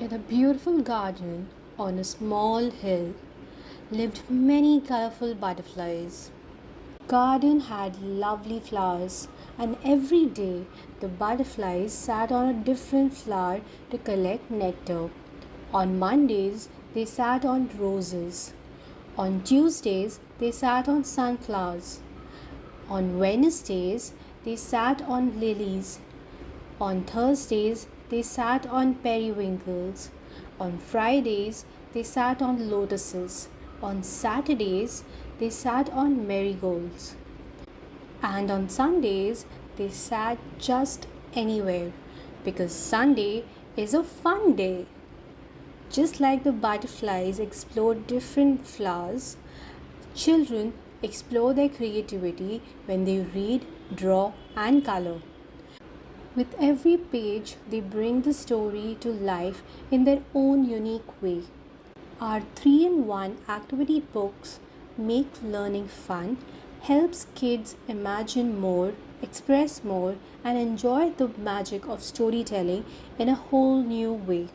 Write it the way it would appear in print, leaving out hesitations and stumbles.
In a beautiful garden on a small hill lived many colorful butterflies. Garden had lovely flowers, and every day the butterflies sat on a different flower to collect nectar. On Mondays, they sat on roses. On Tuesdays, they sat on sunflowers. On Wednesdays, they sat on lilies. On Thursdays, they sat on periwinkles. On Fridays, they sat on lotuses. On Saturdays, they sat on marigolds. And on Sundays, they sat just anywhere because Sunday is a fun day. Just like the butterflies explore different flowers, children explore their creativity when they read, draw, and color. With every page, they bring the story to life in their own unique way. Our 3-in-1 activity books make learning fun, helps kids imagine more, express more, and enjoy the magic of storytelling in a whole new way.